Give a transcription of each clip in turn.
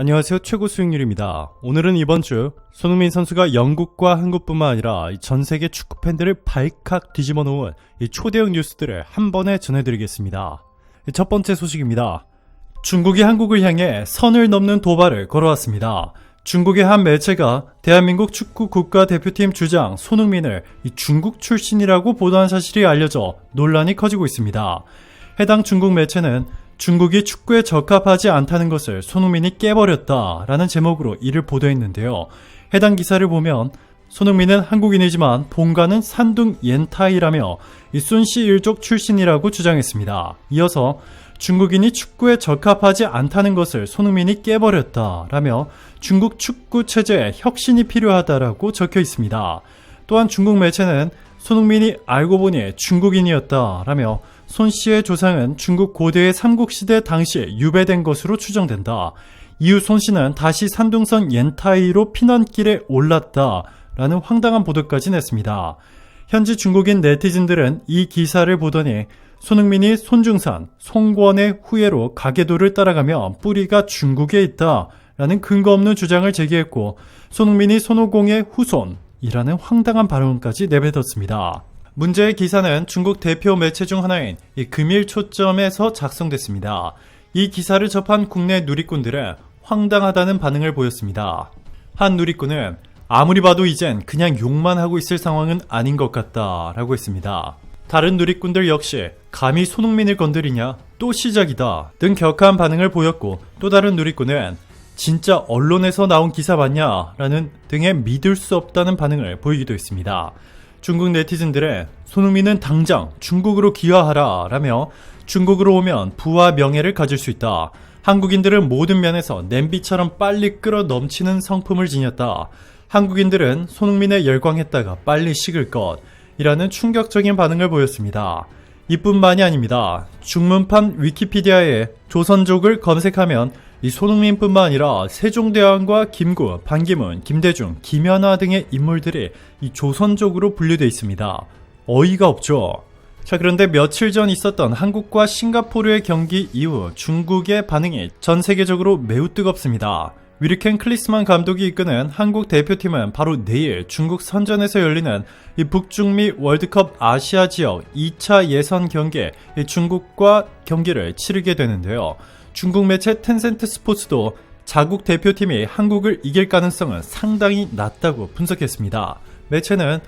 안녕하세요. 최고 수익률입니다. 오늘은 이번 주 손흥민 선수가 영국과 한국뿐만 아니라 전 세계 축구 팬들을 발칵 뒤집어 놓은 이 초대형 뉴스들을 한 번에 전해드리겠습니다. 첫 번째 소식입니다. 중국이 한국을 향해 선을 넘는 도발을 걸어왔습니다. 중국의 한 매체가 대한민국 축구 국가대표팀 주장 손흥민을 중국 출신이라고 보도한 사실이 알려져 논란이 커지고 있습니다. 해당 중국 매체는 중국이 축구에 적합하지 않다는 것을 손흥민이 깨버렸다라는 제목으로 이를 보도했는데요. 해당 기사를 보면 손흥민은 한국인이지만 본가는 산둥 옌타이라며 순씨 일족 출신이라고 주장했습니다. 이어서 중국인이 축구에 적합하지 않다는 것을 손흥민이 깨버렸다라며 중국 축구 체제에 혁신이 필요하다라고 적혀 있습니다. 또한 중국 매체는 손흥민이 알고 보니 중국인이었다라며 손 씨의 조상은 중국 고대의 삼국시대 당시에 유배된 것으로 추정된다. 이후 손 씨는 다시 산둥성 옌타이로 피난길에 올랐다라는 황당한 보도까지 냈습니다. 현지 중국인 네티즌들은 이 기사를 보더니 손흥민이 손중산, 송권의 후예로 가계도를 따라가며 뿌리가 중국에 있다라는 근거 없는 주장을 제기했고 손흥민이 손오공의 후손이라는 황당한 발언까지 내뱉었습니다. 문제의 기사는 중국 대표 매체 중 하나인 금일초점에서 작성됐습니다. 이 기사를 접한 국내 누리꾼들은 황당하다는 반응을 보였습니다. 한 누리꾼은 아무리 봐도 이젠 그냥 욕만 하고 있을 상황은 아닌 것 같다 라고 했습니다. 다른 누리꾼들 역시 감히 손흥민을 건드리냐? 또 시작이다 등 격한 반응을 보였고 또 다른 누리꾼은 진짜 언론에서 나온 기사 맞냐? 라는 등의 믿을 수 없다는 반응을 보이기도 했습니다. 중국 네티즌들은 손흥민은 당장 중국으로 귀화하라 라며 중국으로 오면 부와 명예를 가질 수 있다. 한국인들은 모든 면에서 냄비처럼 빨리 끓어 넘치는 성품을 지녔다. 한국인들은 손흥민에 열광했다가 빨리 식을 것 이라는 충격적인 반응을 보였습니다. 이뿐만이 아닙니다. 중문판 위키피디아에 조선족을 검색하면 이 손흥민뿐만 아니라 세종대왕과 김구, 반기문, 김대중, 김연아 등의 인물들이 이 조선족으로 분류되어 있습니다. 어이가 없죠. 자, 그런데 며칠 전 있었던 한국과 싱가포르의 경기 이후 중국의 반응이 전 세계적으로 매우 뜨겁습니다. 위르켄 클리스만 감독이 이끄는 한국 대표팀은 바로 내일 중국 선전에서 열리는 이 북중미 월드컵 아시아 지역 2차 예선 경기에 중국과 경기를 치르게 되는데요. 중국 매체 텐센트 스포츠도 자국 대표팀이 한국을 이길 가능성은 상당히 낮다고 분석했습니다. 매체는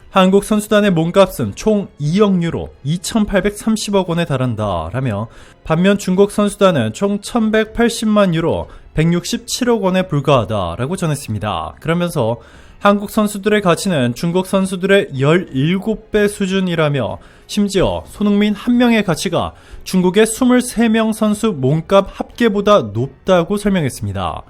한국 선수단의 몸값은 총 2억 유로 2,830억 원에 달한다 라며 반면 중국 선수단은 총 1,180만 유로 167억 원에 불과하다 라고 전했습니다. 그러면서 한국 선수들의 가치는 중국 선수들의 17배 수준이라며 심지어 손흥민 한 명의 가치가 중국의 23명 선수 몸값 합계보다 높다고 설명했습니다.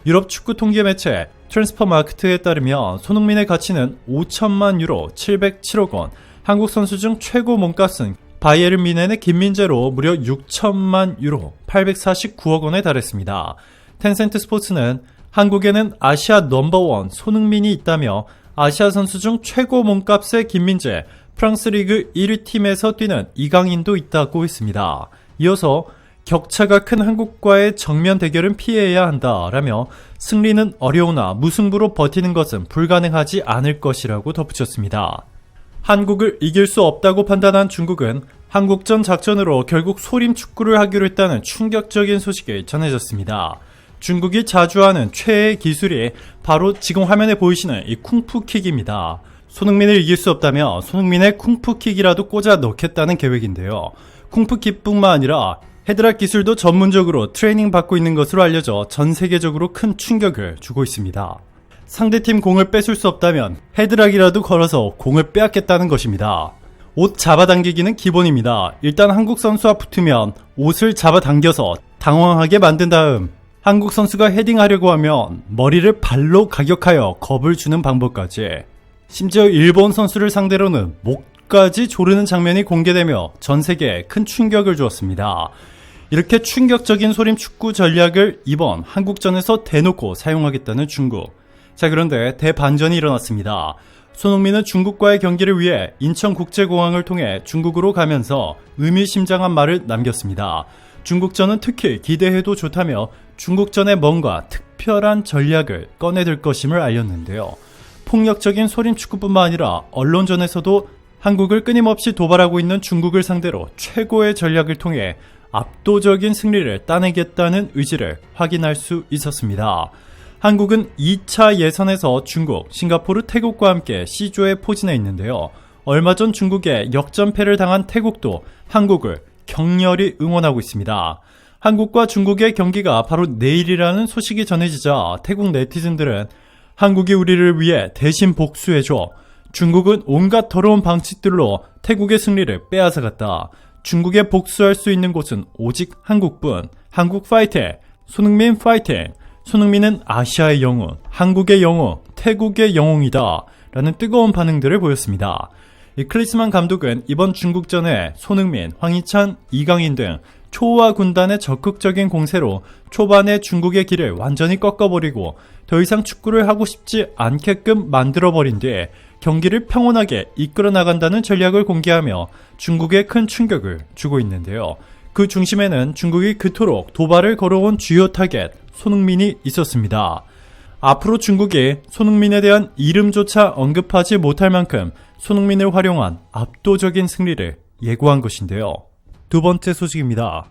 유럽 축구 통계 매체 트랜스퍼마크트에 따르면 손흥민의 가치는 5천만 유로 707억 원, 한국 선수 중 최고 몸값은 바이에른 뮌헨의 김민재로 무려 6천만 유로 849억 원에 달했습니다. 텐센트 스포츠는 한국에는 아시아 넘버원 손흥민이 있다며 아시아 선수 중 최고 몸값의 김민재, 프랑스 리그 1위 팀에서 뛰는 이강인도 있다고 했습니다. 이어서 격차가 큰 한국과의 정면 대결은 피해야 한다라며 승리는 어려우나 무승부로 버티는 것은 불가능하지 않을 것이라고 덧붙였습니다. 한국을 이길 수 없다고 판단한 중국은 한국전 작전으로 결국 소림 축구를 하기로 했다는 충격적인 소식이 전해졌습니다. 중국이 자주 하는 최애 기술이 바로 지금 화면에 보이시는 이 쿵푸킥입니다. 손흥민을 이길 수 없다며 손흥민의 쿵푸킥이라도 꽂아 넣겠다는 계획인데요. 쿵푸킥뿐만 아니라 헤드락 기술도 전문적으로 트레이닝 받고 있는 것으로 알려져 전 세계적으로 큰 충격을 주고 있습니다. 상대팀 공을 뺏을 수 없다면 헤드락이라도 걸어서 공을 빼앗겠다는 것입니다. 옷 잡아당기기는 기본입니다. 일단 한국 선수와 붙으면 옷을 잡아당겨서 당황하게 만든 다음 한국 선수가 헤딩하려고 하면 머리를 발로 가격하여 겁을 주는 방법까지, 심지어 일본 선수를 상대로는 목까지 조르는 장면이 공개되며 전 세계에 큰 충격을 주었습니다. 이렇게 충격적인 소림 축구 전략을 이번 한국전에서 대놓고 사용하겠다는 중국. 자, 그런데 대반전이 일어났습니다. 손흥민은 중국과의 경기를 위해 인천국제공항을 통해 중국으로 가면서 의미심장한 말을 남겼습니다. 중국전은 특히 기대해도 좋다며 중국전에 뭔가 특별한 전략을 꺼내들 것임을 알렸는데요. 폭력적인 소림 축구뿐만 아니라 언론전에서도 한국을 끊임없이 도발하고 있는 중국을 상대로 최고의 전략을 통해 압도적인 승리를 따내겠다는 의지를 확인할 수 있었습니다. 한국은 2차 예선에서 중국, 싱가포르, 태국과 함께 C조에 포진해 있는데요. 얼마 전 중국에 역전패를 당한 태국도 한국을 격렬히 응원하고 있습니다. 한국과 중국의 경기가 바로 내일이라는 소식이 전해지자 태국 네티즌들은 한국이 우리를 위해 대신 복수해줘. 중국은 온갖 더러운 방식들로 태국의 승리를 빼앗아갔다. 중국에 복수할 수 있는 곳은 오직 한국뿐. 한국 파이팅! 손흥민 파이팅! 손흥민은 아시아의 영웅, 한국의 영웅, 태국의 영웅이다. 라는 뜨거운 반응들을 보였습니다. 이 클리스만 감독은 이번 중국전에 손흥민, 황희찬, 이강인 등 초호화 군단의 적극적인 공세로 초반에 중국의 길을 완전히 꺾어버리고 더 이상 축구를 하고 싶지 않게끔 만들어버린 뒤 경기를 평온하게 이끌어 나간다는 전략을 공개하며 중국에 큰 충격을 주고 있는데요. 그 중심에는 중국이 그토록 도발을 걸어온 주요 타겟 손흥민이 있었습니다. 앞으로 중국이 손흥민에 대한 이름조차 언급하지 못할 만큼 손흥민을 활용한 압도적인 승리를 예고한 것인데요. 두 번째 소식입니다.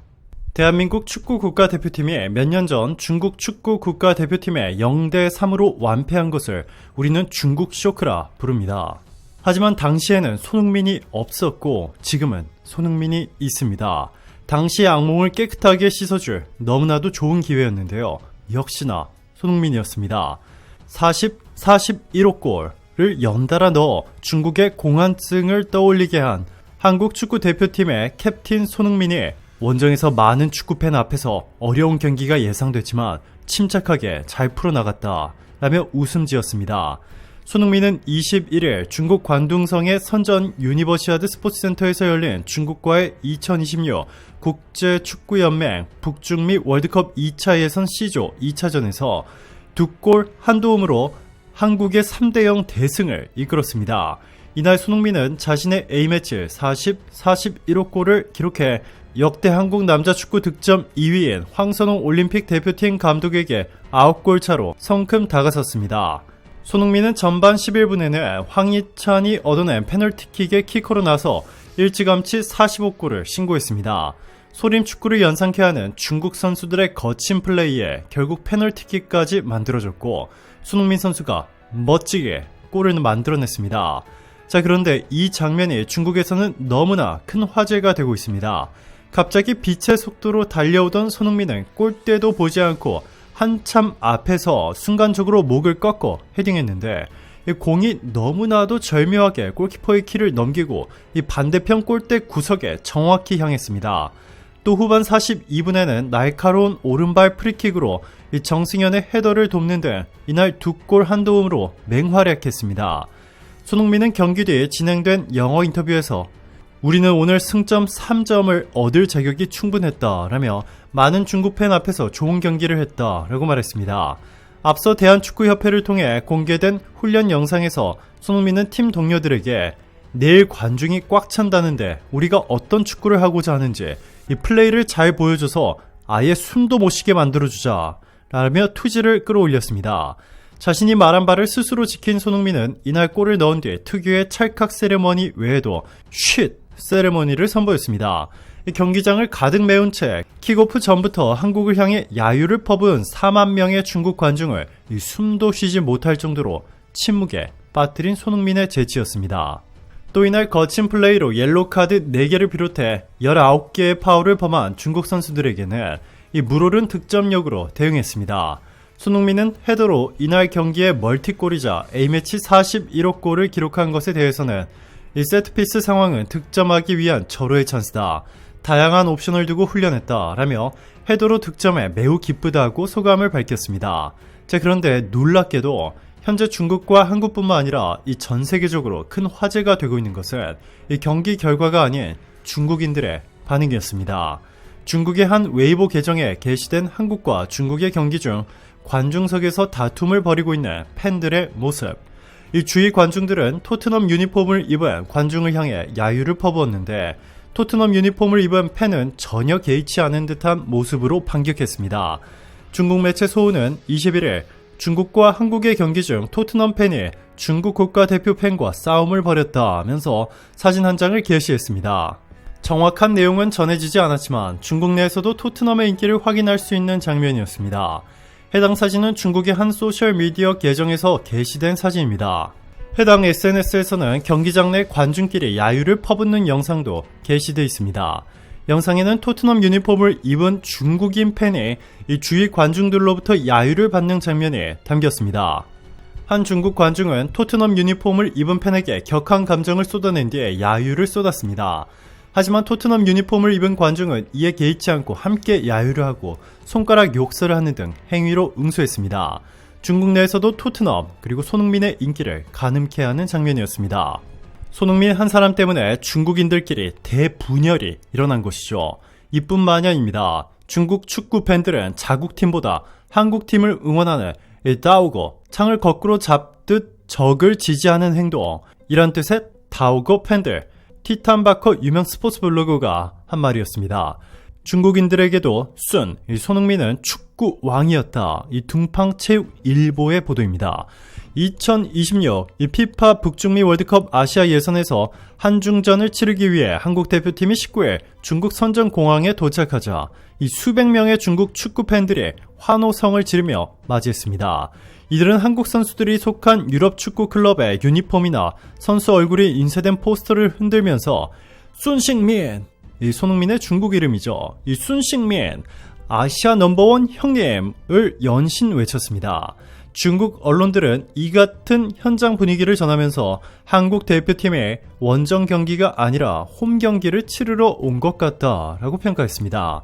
대한민국 축구 국가대표팀이 몇 년 전 중국 축구 국가대표팀에 0대3으로 완패한 것을 우리는 중국 쇼크라 부릅니다. 하지만 당시에는 손흥민이 없었고 지금은 손흥민이 있습니다. 당시의 악몽을 깨끗하게 씻어줄 너무나도 좋은 기회였는데요. 역시나 손흥민이었습니다. 41호 골을 연달아 넣어 중국의 공안증을 떠올리게 한 한국 축구 대표팀의 캡틴 손흥민이 원정에서 많은 축구팬 앞에서 어려운 경기가 예상됐지만 침착하게 잘 풀어나갔다 라며 웃음 지었습니다. 손흥민은 21일 중국 관둥성의 선전 유니버시아드 스포츠센터에서 열린 중국과의 2026 국제축구연맹 북중미 월드컵 2차 예선 C조 2차전에서 2골 1도움으로 한국의 3대0 대승을 이끌었습니다. 이날 손흥민은 자신의 A매치 41호 골을 기록해 역대 한국 남자 축구 득점 2위인 황선홍 올림픽 대표팀 감독에게 9골 차로 성큼 다가섰습니다. 손흥민은 전반 11분에는 황희찬이 얻어낸 페널티킥의 키커로 나서 일찌감치 45골을 신고했습니다. 소림 축구를 연상케 하는 중국 선수들의 거친 플레이에 결국 페널티킥까지 만들어졌고 손흥민 선수가 멋지게 골을 만들어냈습니다. 자, 그런데 이 장면이 중국에서는 너무나 큰 화제가 되고 있습니다. 갑자기 빛의 속도로 달려오던 손흥민은 골대도 보지 않고 한참 앞에서 순간적으로 목을 꺾어 헤딩했는데 이 공이 너무나도 절묘하게 골키퍼의 키를 넘기고 이 반대편 골대 구석에 정확히 향했습니다. 또 후반 42분에는 날카로운 오른발 프리킥으로 이 정승현의 헤더를 돕는 등 이날 2골 1도움으로 맹활약했습니다. 손흥민은 경기 뒤에 진행된 영어 인터뷰에서 우리는 오늘 승점 3점을 얻을 자격이 충분했다라며 많은 중국 팬 앞에서 좋은 경기를 했다라고 말했습니다. 앞서 대한축구협회를 통해 공개된 훈련 영상에서 손흥민은 팀 동료들에게 내일 관중이 꽉 찬다는데 우리가 어떤 축구를 하고자 하는지 이 플레이를 잘 보여줘서 아예 숨도 못 쉬게 만들어주자 라며 투지를 끌어올렸습니다. 자신이 말한 바를 스스로 지킨 손흥민은 이날 골을 넣은 뒤 특유의 찰칵 세레머니 외에도 쉿 세레머니를 선보였습니다. 경기장을 가득 메운 채 킥오프 전부터 한국을 향해 야유를 퍼부은 4만 명의 중국 관중을 숨도 쉬지 못할 정도로 침묵에 빠뜨린 손흥민의 재치였습니다. 또 이날 거친 플레이로 옐로카드 4개를 비롯해 19개의 파울을 범한 중국 선수들에게는 이 물오른 득점력으로 대응했습니다. 손흥민은 헤더로 이날 경기의 멀티골이자 A매치 41호 골을 기록한 것에 대해서는 이 세트피스 상황은 득점하기 위한 절호의 찬스다. 다양한 옵션을 두고 훈련했다 라며 헤더로 득점에 매우 기쁘다고 소감을 밝혔습니다. 자, 그런데 놀랍게도 현재 중국과 한국뿐만 아니라 이 전 세계적으로 큰 화제가 되고 있는 것은 이 경기 결과가 아닌 중국인들의 반응이었습니다. 중국의 한 웨이보 계정에 게시된 한국과 중국의 경기 중 관중석에서 다툼을 벌이고 있는 팬들의 모습. 이 주위 관중들은 토트넘 유니폼을 입은 관중을 향해 야유를 퍼부었는데 토트넘 유니폼을 입은 팬은 전혀 개의치 않은 듯한 모습으로 반격했습니다. 중국 매체 소우는 21일 중국과 한국의 경기 중 토트넘 팬이 중국 국가대표 팬과 싸움을 벌였다 하면서 사진 한 장을 게시했습니다. 정확한 내용은 전해지지 않았지만 중국 내에서도 토트넘의 인기를 확인할 수 있는 장면이었습니다. 해당 사진은 중국의 한 소셜미디어 계정에서 게시된 사진입니다. 해당 SNS에서는 경기장 내 관중끼리 야유를 퍼붓는 영상도 게시되어 있습니다. 영상에는 토트넘 유니폼을 입은 중국인 팬이 이 주위 관중들로부터 야유를 받는 장면이 담겼습니다. 한 중국 관중은 토트넘 유니폼을 입은 팬에게 격한 감정을 쏟아낸 뒤에 야유를 쏟았습니다. 하지만 토트넘 유니폼을 입은 관중은 이에 개의치 않고 함께 야유를 하고 손가락 욕설을 하는 등 행위로 응수했습니다. 중국 내에서도 토트넘 그리고 손흥민의 인기를 가늠케 하는 장면이었습니다. 손흥민 한 사람 때문에 중국인들끼리 대분열이 일어난 것이죠. 이뿐 마녀입니다. 중국 축구 팬들은 자국팀보다 한국팀을 응원하는 다오고 창을 거꾸로 잡듯 적을 지지하는 행동, 이란 뜻의 다오고 팬들, 티탄바커 유명 스포츠 블로거가 한 말이었습니다. 중국인들에게도 손흥민은 축구 왕이었다. 이 둥팡체육일보의 보도입니다. 2026 피파 북중미 월드컵 아시아 예선에서 한중전을 치르기 위해 한국 대표팀이 19일 중국 선전공항에 도착하자 이 수백 명의 중국 축구 팬들이 환호성을 지르며 맞이했습니다. 이들은 한국 선수들이 속한 유럽 축구 클럽의 유니폼이나 선수 얼굴이 인쇄된 포스터를 흔들면서 순싱민, 이 손흥민의 중국 이름이죠. 이 순싱민, 아시아 넘버원 형님을 연신 외쳤습니다. 중국 언론들은 이 같은 현장 분위기를 전하면서 한국 대표팀의 원정 경기가 아니라 홈 경기를 치르러 온 것 같다라고 평가했습니다.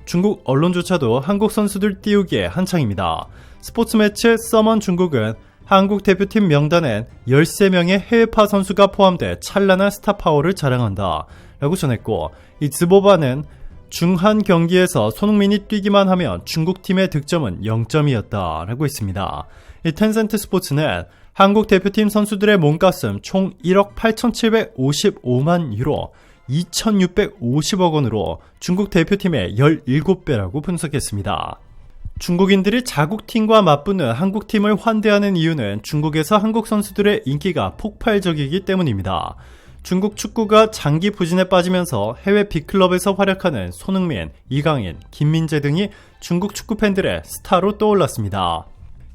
중국 언론조차도 한국 선수들 띄우기에 한창입니다. 스포츠 매체 서먼 중국은 한국 대표팀 명단엔 13명의 해외파 선수가 포함돼 찬란한 스타 파워를 자랑한다 라고 전했고, 이 즈보바는 중한 경기에서 손흥민이 뛰기만 하면 중국팀의 득점은 0점이었다 라고 했습니다. 이 텐센트 스포츠는 한국 대표팀 선수들의 몸값은 총 1억 8,755만 유로 2,650억 원으로 중국 대표팀의 17배라고 분석했습니다. 중국인들이 자국팀과 맞붙는 한국팀을 환대하는 이유는 중국에서 한국 선수들의 인기가 폭발적이기 때문입니다. 중국 축구가 장기 부진에 빠지면서 해외 빅클럽에서 활약하는 손흥민, 이강인, 김민재 등이 중국 축구 팬들의 스타로 떠올랐습니다.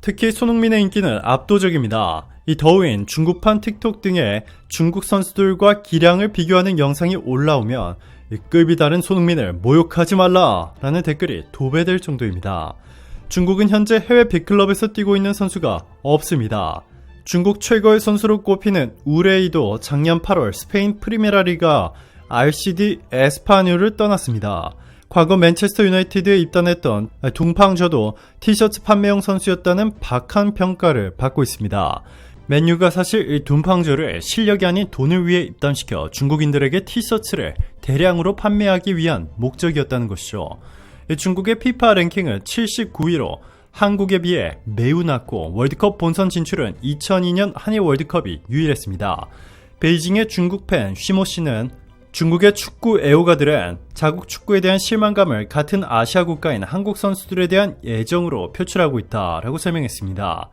특히 손흥민의 인기는 압도적입니다. 이 더우인 중국판 틱톡 등에 중국 선수들과 기량을 비교하는 영상이 올라오면 급이 다른 손흥민을 모욕하지 말라 라는 댓글이 도배될 정도입니다. 중국은 현재 해외 빅클럽에서 뛰고 있는 선수가 없습니다. 중국 최고의 선수로 꼽히는 우레이도 작년 8월 스페인 프리메라리가 RCD 에스파뇰을 떠났습니다. 과거 맨체스터 유나이티드에 입단했던 둥팡저도 티셔츠 판매용 선수였다는 박한 평가를 받고 있습니다. 맨유가 사실 이 둥팡저를 실력이 아닌 돈을 위해 입단시켜 중국인들에게 티셔츠를 대량으로 판매하기 위한 목적이었다는 것이죠. 중국의 피파 랭킹은 79위로 한국에 비해 매우 낮고 월드컵 본선 진출은 2002년 한일 월드컵이 유일했습니다. 베이징의 중국 팬 쉬모 씨는 중국의 축구 애호가들은 자국 축구에 대한 실망감을 같은 아시아 국가인 한국 선수들에 대한 애정으로 표출하고 있다라고 설명했습니다.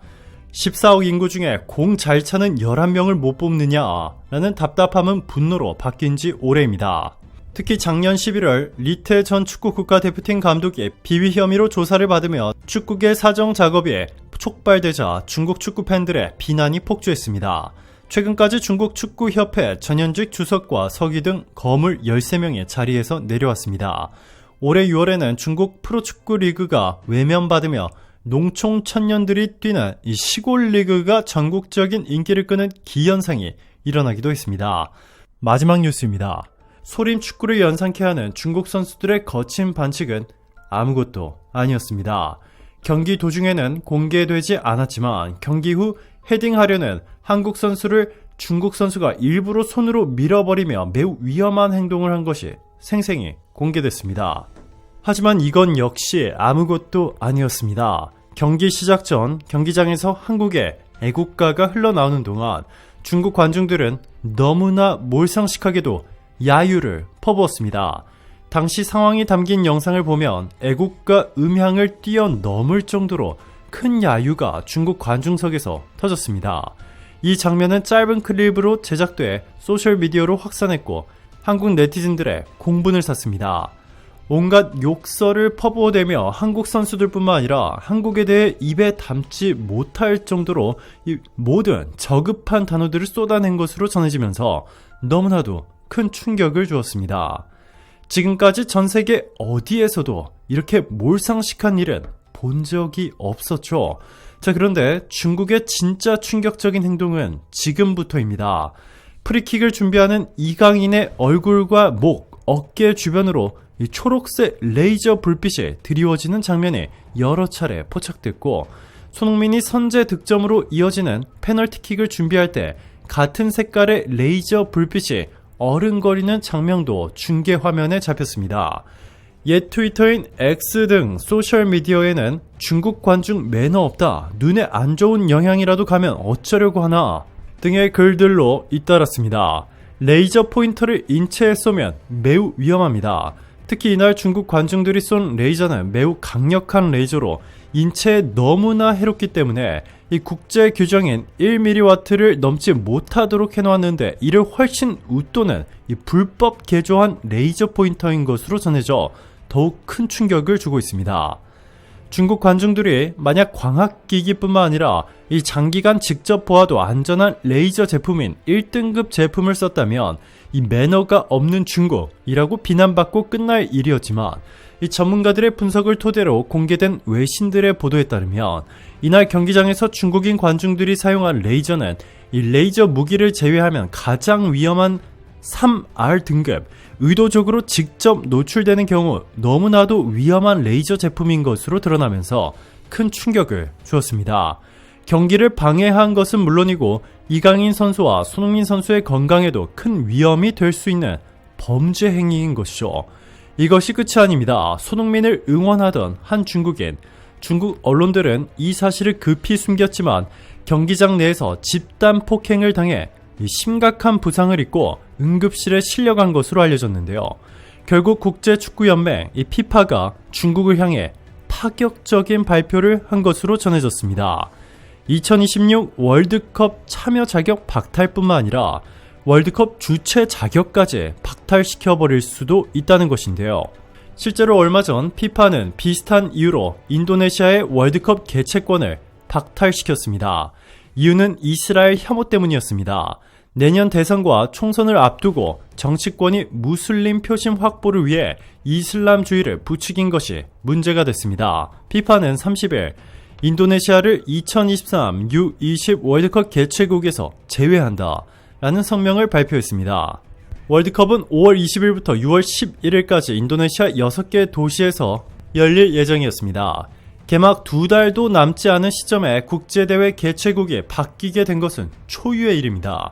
14억 인구 중에 공 잘 차는 11명을 못 뽑느냐라는 답답함은 분노로 바뀐 지 오래입니다. 특히 작년 11월 리태 전 축구 국가대표팀 감독이 비위 혐의로 조사를 받으며 축구계 사정 작업이 촉발되자 중국 축구 팬들의 비난이 폭주했습니다. 최근까지 중국 축구협회 전현직 주석과 서기 등 거물 13명의 자리에서 내려왔습니다. 올해 6월에는 중국 프로축구 리그가 외면받으며 농촌 청년들이 뛰는 이 시골 리그가 전국적인 인기를 끄는 기현상이 일어나기도 했습니다. 마지막 뉴스입니다. 소림 축구를 연상케 하는 중국 선수들의 거친 반칙은 아무것도 아니었습니다. 경기 도중에는 공개되지 않았지만 경기 후 헤딩하려는 한국 선수를 중국 선수가 일부러 손으로 밀어버리며 매우 위험한 행동을 한 것이 생생히 공개됐습니다. 하지만 이건 역시 아무것도 아니었습니다. 경기 시작 전 경기장에서 한국의 애국가가 흘러나오는 동안 중국 관중들은 너무나 몰상식하게도 야유를 퍼부었습니다. 당시 상황이 담긴 영상을 보면 애국가 음향을 뛰어넘을 정도로 큰 야유가 중국 관중석에서 터졌습니다. 이 장면은 짧은 클립으로 제작돼 소셜미디어로 확산했고 한국 네티즌들의 공분을 샀습니다. 온갖 욕설을 퍼부어대며 한국 선수들뿐만 아니라 한국에 대해 입에 담지 못할 정도로 이 모든 저급한 단어들을 쏟아낸 것으로 전해지면서 너무나도 큰 충격을 주었습니다. 지금까지 전 세계 어디에서도 이렇게 몰상식한 일은 본 적이 없었죠. 자, 그런데 중국의 진짜 충격적인 행동은 지금부터입니다. 프리킥을 준비하는 이강인의 얼굴과 목, 어깨 주변으로 이 초록색 레이저 불빛이 드리워지는 장면이 여러 차례 포착됐고, 손흥민이 선제 득점으로 이어지는 페널티킥을 준비할 때 같은 색깔의 레이저 불빛이 어른거리는 장면도 중계 화면에 잡혔습니다. 옛 트위터인 X 등 소셜미디어에는 중국 관중 매너 없다, 눈에 안 좋은 영향이라도 가면 어쩌려고 하나 등의 글들로 잇따랐습니다. 레이저 포인터를 인체에 쏘면 매우 위험합니다. 특히 이날 중국 관중들이 쏜 레이저는 매우 강력한 레이저로 인체에 너무나 해롭기 때문에 이 국제 규정인 1mW를 넘지 못하도록 해놓았는데 이를 훨씬 웃도는 이 불법 개조한 레이저 포인터인 것으로 전해져 더욱 큰 충격을 주고 있습니다. 중국 관중들이 만약 광학기기뿐만 아니라 이 장기간 직접 보아도 안전한 레이저 제품인 1등급 제품을 썼다면 이 매너가 없는 중국이라고 비난받고 끝날 일이었지만, 이 전문가들의 분석을 토대로 공개된 외신들의 보도에 따르면 이날 경기장에서 중국인 관중들이 사용한 레이저는 이 레이저 무기를 제외하면 가장 위험한 3R 등급, 의도적으로 직접 노출되는 경우 너무나도 위험한 레이저 제품인 것으로 드러나면서 큰 충격을 주었습니다. 경기를 방해한 것은 물론이고 이강인 선수와 손흥민 선수의 건강에도 큰 위험이 될 수 있는 범죄 행위인 것이죠. 이것이 끝이 아닙니다. 손흥민을 응원하던 한 중국인, 중국 언론들은 이 사실을 급히 숨겼지만 경기장 내에서 집단 폭행을 당해 심각한 부상을 입고 응급실에 실려간 것으로 알려졌는데요. 결국 국제축구연맹 피파가 중국을 향해 파격적인 발표를 한 것으로 전해졌습니다. 2026 월드컵 참여 자격 박탈뿐만 아니라 월드컵 주최 자격까지 박탈시켜버릴 수도 있다는 것인데요. 실제로 얼마 전 피파는 비슷한 이유로 인도네시아의 월드컵 개최권을 박탈시켰습니다. 이유는 이스라엘 혐오 때문이었습니다. 내년 대선과 총선을 앞두고 정치권이 무슬림 표심 확보를 위해 이슬람주의를 부추긴 것이 문제가 됐습니다. 피파는 30일 인도네시아를 2023 U20 월드컵 개최국에서 제외한다 라는 성명을 발표했습니다. 월드컵은 5월 20일부터 6월 11일까지 인도네시아 6개 도시에서 열릴 예정이었습니다. 개막 2달도 남지 않은 시점에 국제대회 개최국이 바뀌게 된 것은 초유의 일입니다.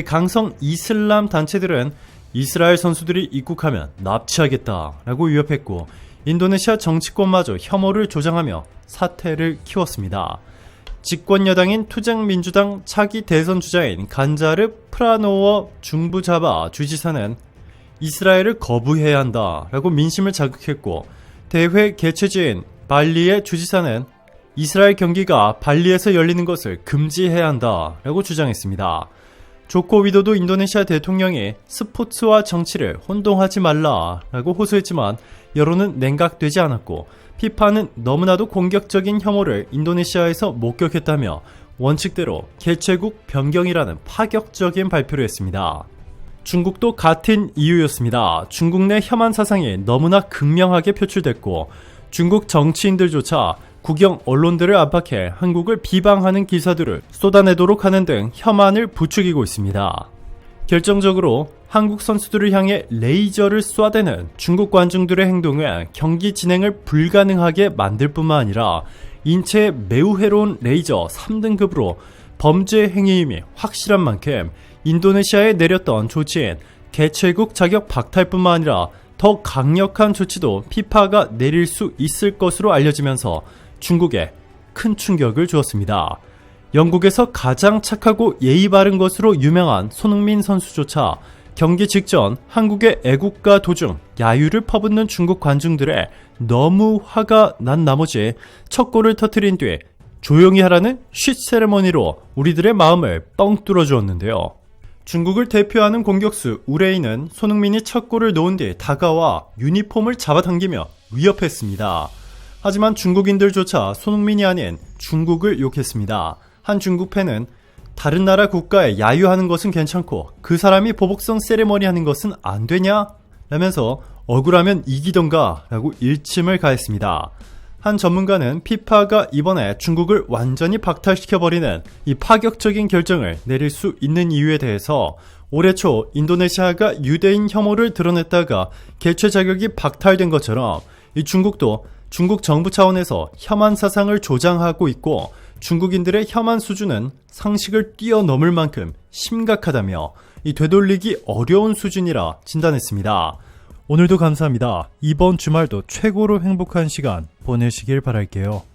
강성 이슬람 단체들은 이스라엘 선수들이 입국하면 납치하겠다라고 위협했고, 인도네시아 정치권마저 혐오를 조장하며 사태를 키웠습니다. 집권 여당인 투쟁민주당 차기 대선 주자인 간자르 프라노워 중부자바 주지사는 이스라엘을 거부해야 한다라고 민심을 자극했고, 대회 개최지인 발리의 주지사는 이스라엘 경기가 발리에서 열리는 것을 금지해야 한다라고 주장했습니다. 조코 위도도 인도네시아 대통령이 스포츠와 정치를 혼동하지 말라라고 호소했지만 여론은 냉각되지 않았고, 피파는 너무나도 공격적인 혐오를 인도네시아에서 목격했다며 원칙대로 개최국 변경이라는 파격적인 발표를 했습니다. 중국도 같은 이유였습니다. 중국 내 혐한 사상이 너무나 극명하게 표출됐고, 중국 정치인들조차 국영 언론들을 압박해 한국을 비방하는 기사들을 쏟아내도록 하는 등 혐한을 부추기고 있습니다. 결정적으로 한국 선수들을 향해 레이저를 쏴대는 중국 관중들의 행동은 경기 진행을 불가능하게 만들 뿐만 아니라 인체에 매우 해로운 레이저 3등급으로 범죄 행위임이 확실한 만큼 인도네시아에 내렸던 조치인 개최국 자격 박탈뿐만 아니라 더 강력한 조치도 피파가 내릴 수 있을 것으로 알려지면서 중국에 큰 충격을 주었습니다. 영국에서 가장 착하고 예의 바른 것으로 유명한 손흥민 선수조차 경기 직전 한국의 애국가 도중 야유를 퍼붓는 중국 관중들의 너무 화가 난 나머지 첫 골을 터뜨린 뒤 조용히 하라는 쉿 세레머니로 우리들의 마음을 뻥 뚫어주었는데요. 중국을 대표하는 공격수 우레이는 손흥민이 첫 골을 넣은 뒤 다가와 유니폼을 잡아당기며 위협했습니다. 하지만 중국인들조차 손흥민이 아닌 중국을 욕했습니다. 한 중국 팬은 다른 나라 국가에 야유하는 것은 괜찮고 그 사람이 보복성 세레머니 하는 것은 안 되냐? 라면서 억울하면 이기던가 라고 일침을 가했습니다. 한 전문가는 피파가 이번에 중국을 완전히 박탈시켜버리는 이 파격적인 결정을 내릴 수 있는 이유에 대해서 올해 초 인도네시아가 유대인 혐오를 드러냈다가 개최 자격이 박탈된 것처럼 이 중국도 중국 정부 차원에서 혐한 사상을 조장하고 있고 중국인들의 혐한 수준은 상식을 뛰어넘을 만큼 심각하다며 이 되돌리기 어려운 수준이라 진단했습니다. 오늘도 감사합니다. 이번 주말도 최고로 행복한 시간 보내시길 바랄게요.